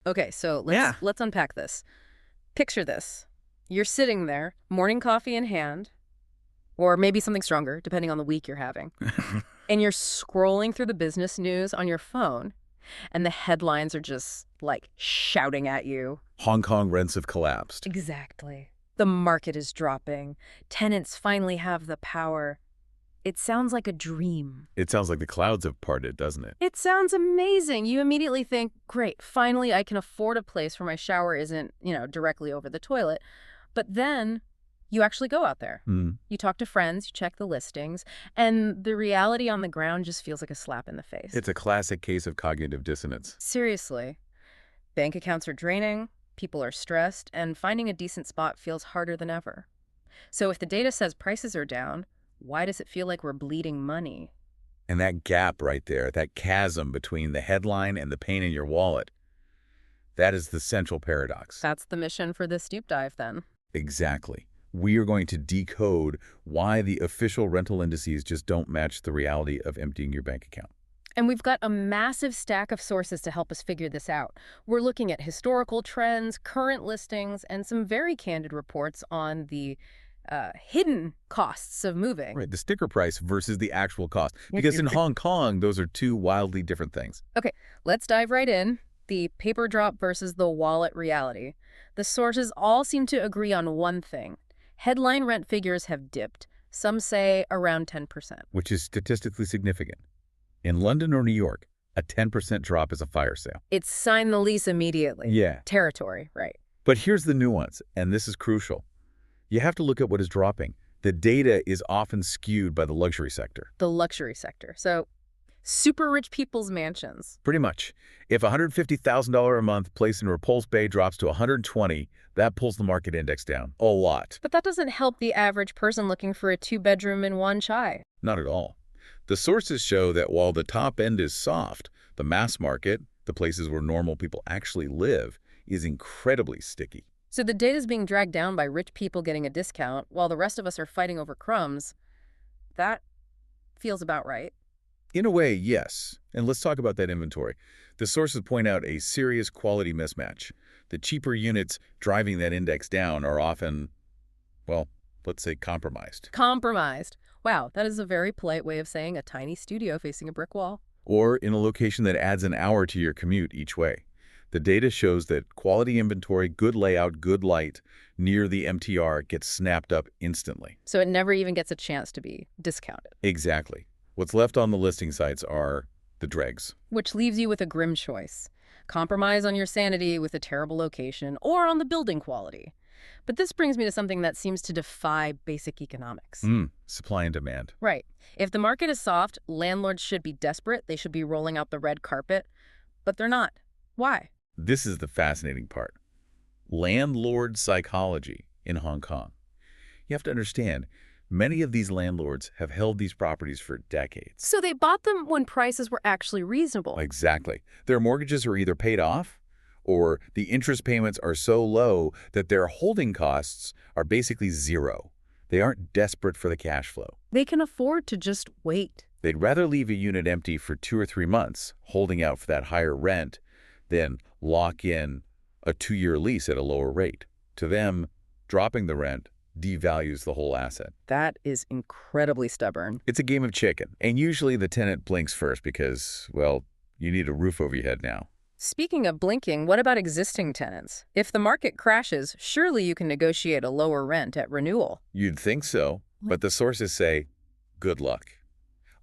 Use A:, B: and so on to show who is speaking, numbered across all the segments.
A: Okay, so let's
B: Yeah.
A: let's unpack this. Picture this. You're sitting there, morning coffee in hand, or maybe something stronger, depending on the week you're having. And you're scrolling through the business news on your phone, and the headlines are just like shouting at you.
B: Hong Kong rents have collapsed.
A: Exactly. The market is dropping. Tenants finally have the power. It sounds like a dream.
B: It sounds like the clouds have parted, doesn't it?
A: It sounds amazing. You immediately think, great, finally I can afford a place where my shower isn't, directly over the toilet. But then you actually go out there.
B: Mm.
A: You talk to friends, you check the listings, and the reality on the ground just feels like a slap in the face.
B: It's a classic case of cognitive dissonance.
A: Seriously. Bank accounts are draining, people are stressed, and finding a decent spot feels harder than ever. So if the data says prices are down, why does it feel like we're bleeding money?
B: And that gap right there, that chasm between the headline and the pain in your wallet, that is the central paradox.
A: That's the mission for this deep dive, then.
B: Exactly. We are going to decode why the official rental indices just don't match the reality of emptying your bank account.
A: And we've got a massive stack of sources to help us figure this out. We're looking at historical trends, current listings, and some very candid reports on the hidden costs of moving.
B: Right, the sticker price versus the actual cost. Because in Hong Kong, those are two wildly different things.
A: Okay, let's dive right in. The paper drop versus the wallet reality. The sources all seem to agree on one thing. Headline rent figures have dipped. Some say around 10%.
B: Which is statistically significant. In London or New York, a 10% drop is a fire sale.
A: It's sign the lease immediately.
B: Yeah.
A: Territory, right.
B: But here's the nuance, and this is crucial. You have to look at what is dropping. The data is often skewed by the luxury sector.
A: The luxury sector. So, super rich people's mansions.
B: Pretty much. If a $150,000 a month place in Repulse Bay drops to $120,000, that pulls the market index down a lot.
A: But that doesn't help the average person looking for a 2-bedroom and 1 chai.
B: Not at all. The sources show that while the top end is soft, the mass market, the places where normal people actually live, is incredibly sticky.
A: So the data's being dragged down by rich people getting a discount while the rest of us are fighting over crumbs. That feels about right.
B: In a way, yes. And let's talk about that inventory. The sources point out a serious quality mismatch. The cheaper units driving that index down are often, well, let's say compromised.
A: Compromised. Wow, that is a very polite way of saying a tiny studio facing a brick wall.
B: Or in a location that adds an hour to your commute each way. The data shows that quality inventory, good layout, good light, near the MTR gets snapped up instantly.
A: So it never even gets a chance to be discounted.
B: Exactly. What's left on the listing sites are the dregs.
A: Which leaves you with a grim choice. Compromise on your sanity with a terrible location or on the building quality. But this brings me to something that seems to defy basic economics.
B: Supply and demand.
A: Right. If the market is soft, landlords should be desperate. They should be rolling out the red carpet. But they're not. Why?
B: This is the fascinating part. Landlord psychology in Hong Kong. You have to understand, many of these landlords have held these properties for decades.
A: So they bought them when prices were actually reasonable.
B: Exactly. Their mortgages are either paid off or the interest payments are so low that their holding costs are basically zero. They aren't desperate for the cash flow.
A: They can afford to just wait.
B: They'd rather leave a unit empty for 2 or 3 months, holding out for that higher rent, than lock in a 2-year lease at a lower rate. To them, dropping the rent devalues the whole asset.
A: That is incredibly stubborn.
B: It's a game of chicken, and usually the tenant blinks first because, well, you need a roof over your head now.
A: Speaking of blinking, what about existing tenants? If the market crashes, surely you can negotiate a lower rent at renewal.
B: You'd think so, but the sources say, good luck.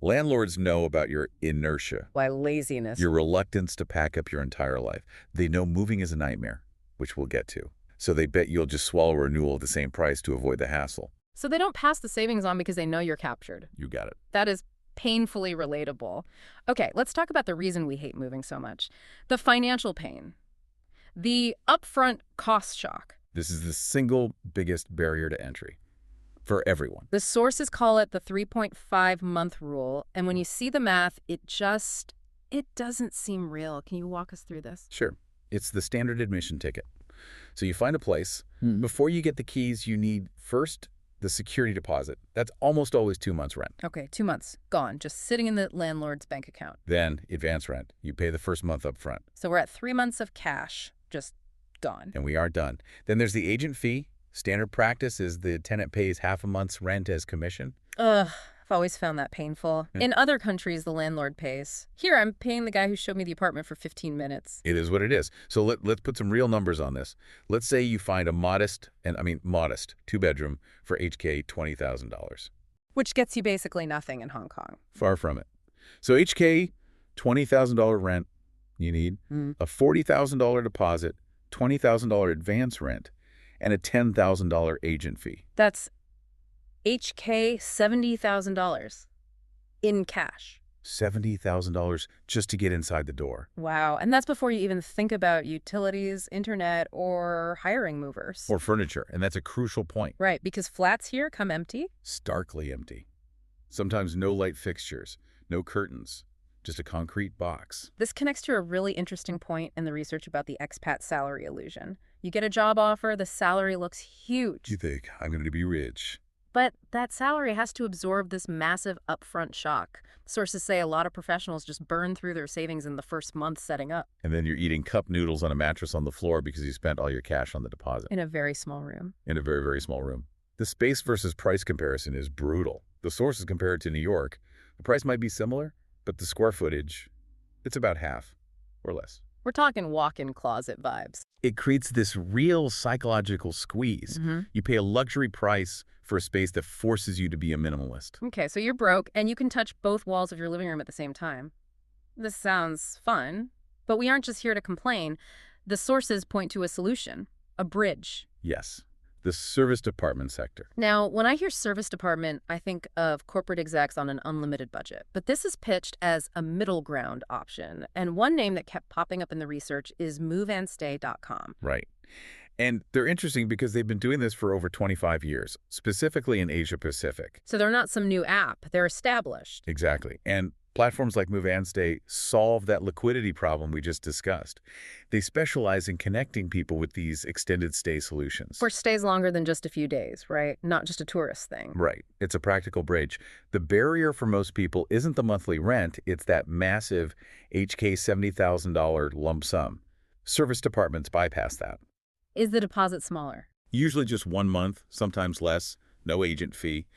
B: Landlords know about your inertia,
A: Why, laziness.
B: your reluctance to pack up your entire life. They know moving is a nightmare, which we'll get to. So they bet you'll just swallow a renewal at the same price to avoid the hassle.
A: So they don't pass the savings on because they know you're captured.
B: You got it.
A: That is painfully relatable. Okay, let's talk about the reason we hate moving so much. The financial pain. The upfront cost shock.
B: This is the single biggest barrier to entry for everyone.
A: The sources call it the 3.5-month rule, and when you see the math, it doesn't seem real. Can you walk us through this?
B: Sure. It's the standard admission ticket. So you find a place. Before you get the keys, you need first the security deposit. That's almost always 2 months' rent.
A: Okay, 2 months, gone, just sitting in the landlord's bank account.
B: Then advance rent. You pay the first month up front.
A: So we're at 3 months of cash, just gone.
B: And we are done. Then there's the agent fee. Standard practice is the tenant pays half a month's rent as commission.
A: Ugh, I've always found that painful.
B: Yeah.
A: In other countries, the landlord pays. Here, I'm paying the guy who showed me the apartment for 15 minutes.
B: It is what it is. So let's put some real numbers on this. Let's say you find a modest 2-bedroom for HK $20,000.
A: Which gets you basically nothing in Hong Kong.
B: Far from it. So HK, $20,000 rent you need, a $40,000 deposit, $20,000 advance rent, and a $10,000 agent fee.
A: That's HK $70,000 in cash.
B: $70,000 just to get inside the door.
A: Wow. And that's before you even think about utilities, internet, or hiring movers.
B: Or furniture, and that's a crucial point.
A: Right, because flats here come empty.
B: Starkly empty. Sometimes no light fixtures, no curtains, just a concrete box.
A: This connects to a really interesting point in the research about the expat salary illusion. You get a job offer, the salary looks huge.
B: You think, I'm going to be rich.
A: But that salary has to absorb this massive upfront shock. Sources say a lot of professionals just burn through their savings in the first month setting up.
B: And then you're eating cup noodles on a mattress on the floor because you spent all your cash on the deposit.
A: In a very small room.
B: In a very, very small room. The space versus price comparison is brutal. The sources compare it to New York. The price might be similar, but the square footage, it's about half or less.
A: We're talking walk-in closet vibes.
B: It creates this real psychological squeeze. You pay a luxury price for a space that forces you to be a minimalist.
A: Okay, so you're broke and you can touch both walls of your living room at the same time. This sounds fun, but we aren't just here to complain. The sources point to a solution, a bridge.
B: Yes, the service department sector.
A: Now, when I hear service department, I think of corporate execs on an unlimited budget. But this is pitched as a middle ground option. And one name that kept popping up in the research is moveandstay.com.
B: Right. And they're interesting because they've been doing this for over 25 years, specifically in Asia Pacific.
A: So they're not some new app. They're established.
B: Exactly. And platforms like Move and Stay solve that liquidity problem we just discussed. They specialize in connecting people with these extended stay solutions.
A: For stays longer than just a few days, right? Not just a tourist thing.
B: Right. It's a practical bridge. The barrier for most people isn't the monthly rent, it's that massive HK $70,000 lump sum. Service departments bypass that.
A: Is the deposit smaller?
B: Usually just 1 month, sometimes less, no agent fee.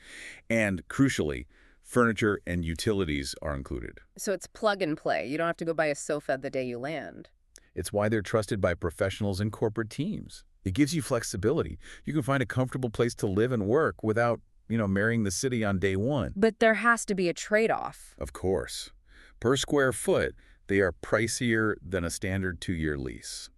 B: And crucially, furniture and utilities are included.
A: So it's plug and play. You don't have to go buy a sofa the day you land.
B: It's why they're trusted by professionals and corporate teams. It gives you flexibility. You can find a comfortable place to live and work without, marrying the city on day one.
A: But there has to be a trade-off.
B: Of course. Per square foot, they are pricier than a standard 2-year lease.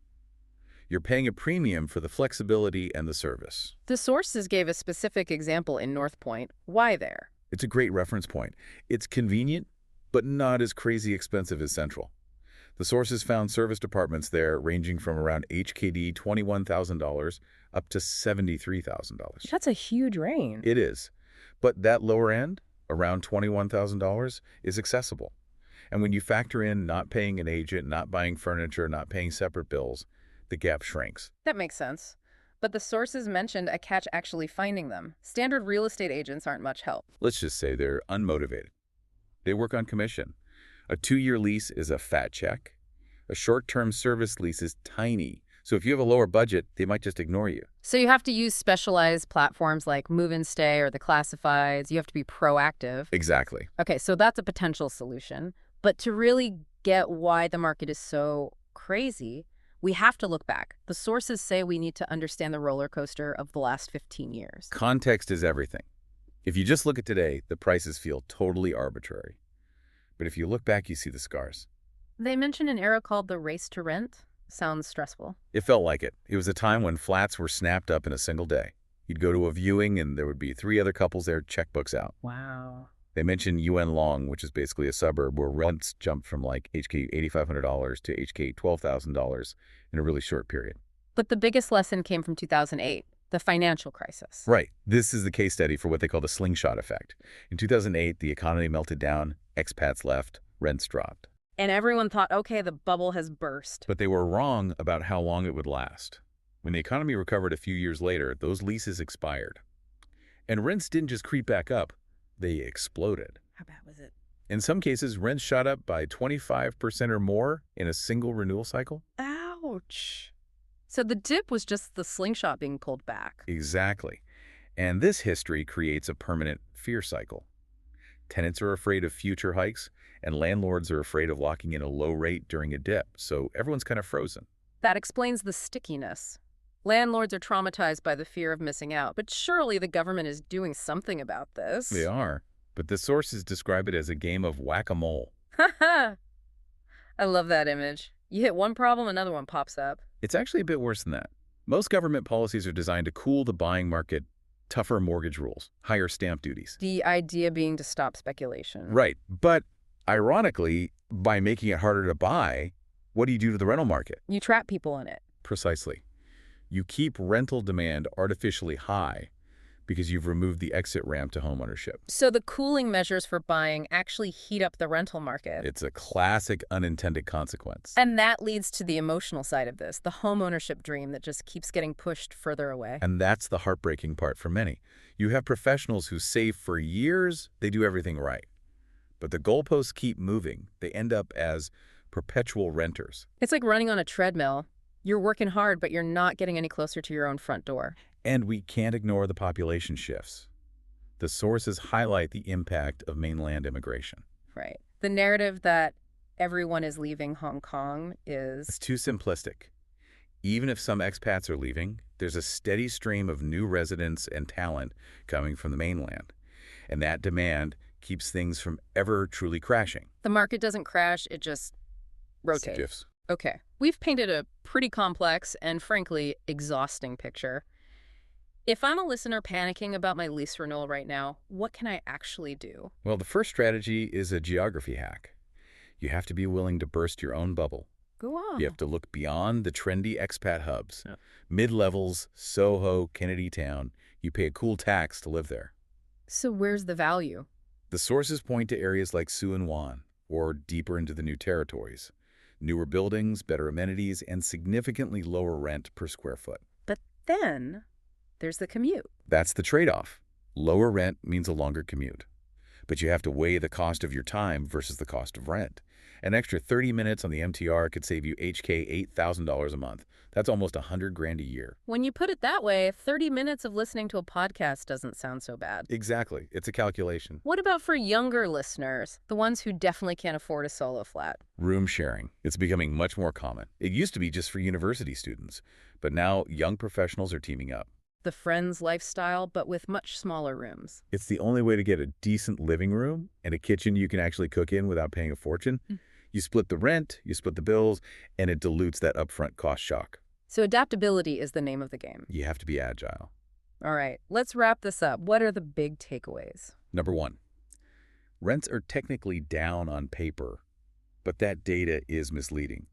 B: You're paying a premium for the flexibility and the service.
A: The sources gave a specific example in North Point. Why there?
B: It's a great reference point. It's convenient, but not as crazy expensive as Central. The sources found service departments there ranging from around HKD $21,000 up to $73,000.
A: That's a huge range.
B: It is. But that lower end, around $21,000, is accessible. And when you factor in not paying an agent, not buying furniture, not paying separate bills, the gap shrinks.
A: That makes sense. But the sources mentioned a catch actually finding them. Standard real estate agents aren't much help.
B: Let's just say they're unmotivated. They work on commission. A 2-year lease is a fat check. A short-term service lease is tiny. So if you have a lower budget, they might just ignore you.
A: So you have to use specialized platforms like Move and Stay or the Classifieds. You have to be proactive.
B: Exactly.
A: Okay, so that's a potential solution. But to really get why the market is so crazy, we have to look back. The sources say we need to understand the roller coaster of the last 15 years.
B: Context is everything. If you just look at today, the prices feel totally arbitrary. But if you look back, you see the scars.
A: They mention an era called the race to rent. Sounds stressful.
B: It felt like it. It was a time when flats were snapped up in a single day. You'd go to a viewing and there would be 3 other couples there, checkbooks out.
A: Wow.
B: They mentioned Yuen Long, which is basically a suburb where rents jumped from like HK $8,500 to HK $12,000 in a really short period.
A: But the biggest lesson came from 2008, the financial crisis.
B: Right. This is the case study for what they call the slingshot effect. In 2008, the economy melted down, expats left, rents dropped.
A: And everyone thought, okay, the bubble has burst.
B: But they were wrong about how long it would last. When the economy recovered a few years later, those leases expired. And rents didn't just creep back up, they exploded.
A: How bad was it?
B: In some cases, rents shot up by 25% or more in a single renewal cycle.
A: Ouch. So the dip was just the slingshot being pulled back.
B: Exactly. And this history creates a permanent fear cycle. Tenants are afraid of future hikes, and landlords are afraid of locking in a low rate during a dip, so everyone's kind of frozen.
A: That explains the stickiness. Landlords are traumatized by the fear of missing out, but surely the government is doing something about this.
B: They are, but the sources describe it as a game of whack-a-mole.
A: Haha! I love that image. You hit one problem, another one pops up.
B: It's actually a bit worse than that. Most government policies are designed to cool the buying market, tougher mortgage rules, higher stamp duties.
A: The idea being to stop speculation.
B: Right, but ironically, by making it harder to buy, what do you do to the rental market?
A: You trap people in it.
B: Precisely. You keep rental demand artificially high because you've removed the exit ramp to homeownership.
A: So the cooling measures for buying actually heat up the rental market.
B: It's a classic unintended consequence.
A: And that leads to the emotional side of this, the homeownership dream that just keeps getting pushed further away.
B: And that's the heartbreaking part for many. You have professionals who save for years, they do everything right. But the goalposts keep moving. They end up as perpetual renters.
A: It's like running on a treadmill. You're working hard, but you're not getting any closer to your own front door.
B: And we can't ignore the population shifts. The sources highlight the impact of mainland immigration.
A: Right. The narrative that everyone is leaving Hong Kong is...
B: It's too simplistic. Even if some expats are leaving, there's a steady stream of new residents and talent coming from the mainland. And that demand keeps things from ever truly crashing.
A: The market doesn't crash, it just rotates.
B: Shifts.
A: Okay. We've painted a pretty complex and, frankly, exhausting picture. If I'm a listener panicking about my lease renewal right now, what can I actually do?
B: Well, the first strategy is a geography hack. You have to be willing to burst your own bubble.
A: Go on.
B: You have to look beyond the trendy expat hubs. Yeah. Mid-levels, Soho, Kennedy Town. You pay a cool tax to live there.
A: So where's the value?
B: The sources point to areas like Tsuen Wan, or deeper into the new territories. Newer buildings, better amenities, and significantly lower rent per square foot.
A: But then there's the commute.
B: That's the trade-off. Lower rent means a longer commute. But you have to weigh the cost of your time versus the cost of rent. An extra 30 minutes on the MTR could save you HK $8,000 a month. That's almost $100,000 a year.
A: When you put it that way, 30 minutes of listening to a podcast doesn't sound so bad.
B: Exactly. It's a calculation.
A: What about for younger listeners, the ones who definitely can't afford a solo flat?
B: Room sharing. It's becoming much more common. It used to be just for university students, but now young professionals are teaming up.
A: The friends lifestyle, but with much smaller rooms.
B: It's the only way to get a decent living room and a kitchen you can actually cook in without paying a fortune. You split the rent, you split the bills, and it dilutes that upfront cost shock.
A: So adaptability is the name of the game.
B: You have to be agile.
A: All right, let's wrap this up. What are the big takeaways?
B: Number one, rents are technically down on paper, but that data is misleading.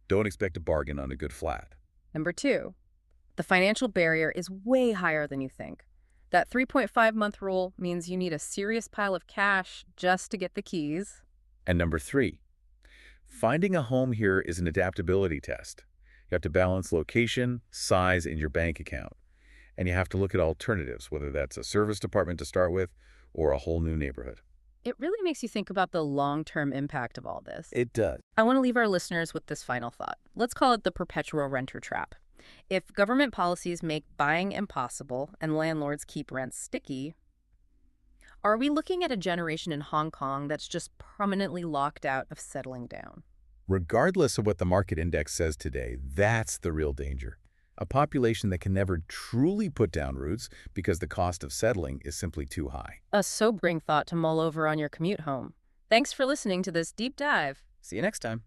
B: Don't expect a bargain on a good flat.
A: Number two, the financial barrier is way higher than you think. That 3.5-month rule means you need a serious pile of cash just to get the keys.
B: And number three, finding a home here is an adaptability test. You have to balance location, size, and your bank account. And you have to look at alternatives, whether that's a service department to start with or a whole new neighborhood.
A: It really makes you think about the long-term impact of all this.
B: It does.
A: I want to leave our listeners with this final thought. Let's call it the perpetual renter trap. If government policies make buying impossible and landlords keep rents sticky, are we looking at a generation in Hong Kong that's just permanently locked out of settling down?
B: Regardless of what the market index says today, that's the real danger. A population that can never truly put down roots because the cost of settling is simply too high.
A: A sobering thought to mull over on your commute home. Thanks for listening to this deep dive.
B: See you next time.